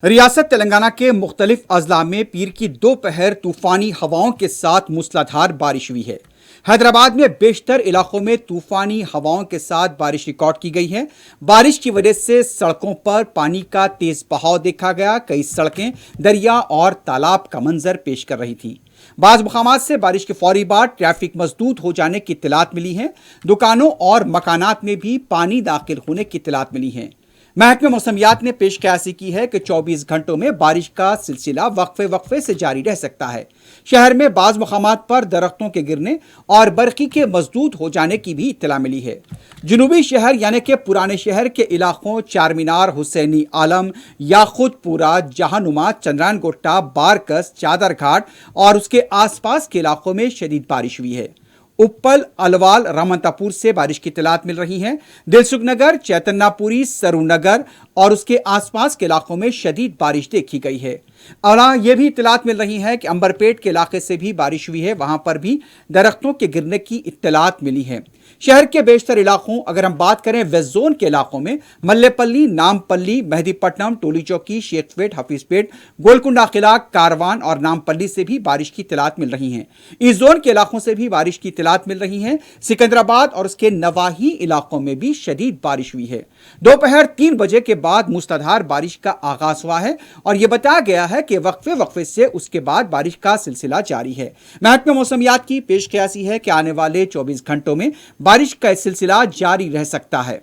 ریاست تلنگانہ کے مختلف اضلاع میں پیر کی دوپہر طوفانی ہواؤں کے ساتھ موسلادھار بارش ہوئی ہے۔ حیدرآباد میں بیشتر علاقوں میں طوفانی ہواؤں کے ساتھ بارش ریکارڈ کی گئی ہے۔ بارش کی وجہ سے سڑکوں پر پانی کا تیز بہاؤ دیکھا گیا۔ کئی سڑکیں دریا اور تالاب کا منظر پیش کر رہی تھی۔ بعض مقامات سے بارش کے فوری بعد ٹریفک مسدود ہو جانے کی اطلاعات ملی ہیں۔ دکانوں اور مکانات میں بھی پانی داخل ہونے کی اطلاعات ملی ہیں۔ محکمہ موسمیات نے پیش قیاسی کی ہے کہ 24 گھنٹوں میں بارش کا سلسلہ وقفے سے جاری رہ سکتا ہے۔ شہر میں بعض مقامات پر درختوں کے گرنے اور برقی کے مسدود ہو جانے کی بھی اطلاع ملی ہے۔ جنوبی شہر یعنی کہ پرانے شہر کے علاقوں چار مینار، حسینی عالم، یاقوت پورہ، جہانما، چندران گٹا، بارکس، چادر گھاٹ اور اس کے آس پاس کے علاقوں میں شدید بارش ہوئی ہے۔ اپل، الوال، رامنتا پور سے بارش کی اطلاعات مل رہی ہیں۔ دلسکھ نگر، چیتنا پوری، سرو نگر اور اس کے آس پاس کے علاقوں میں شدید بارش دیکھی گئی ہے۔ اور یہ بھی اطلاعات مل رہی ہیں کہ امبرپیٹ کے علاقے سے بھی بارش ہوئی ہے، وہاں پر بھی درختوں کے گرنے کی اطلاعات ملی ہیں۔ شہر کے بیشتر علاقوں، اگر ہم بات کریں ویسٹ زون کے علاقوں میں، ملے پلی، نامپلی، مہدی پٹنم، ٹولی چوکی، شیخ پیٹ، حفیظ پیٹ، گولکنڈہ قلعہ، کاروان اور نامپلی سے بھی بارش کی اطلاعات مل رہی ہیں۔ ایسٹ زون کے علاقوں سے بھی بارش کی اطلاعات مل رہی ہیں۔ سکندرآباد اور اس کے نواحی علاقوں میں بھی شدید بارش ہوئی ہے۔ دوپہر 3 بجے کے بعد موسلادھار بارش کا آغاز ہوا ہے اور یہ بتایا گیا ہے کہ وقفے سے اس کے بعد بارش کا سلسلہ جاری ہے۔ محکمہ موسمیات کی پیش قیاسی ہے کہ آنے والے 24 گھنٹوں میں بارش کا سلسلہ جاری رہ سکتا ہے۔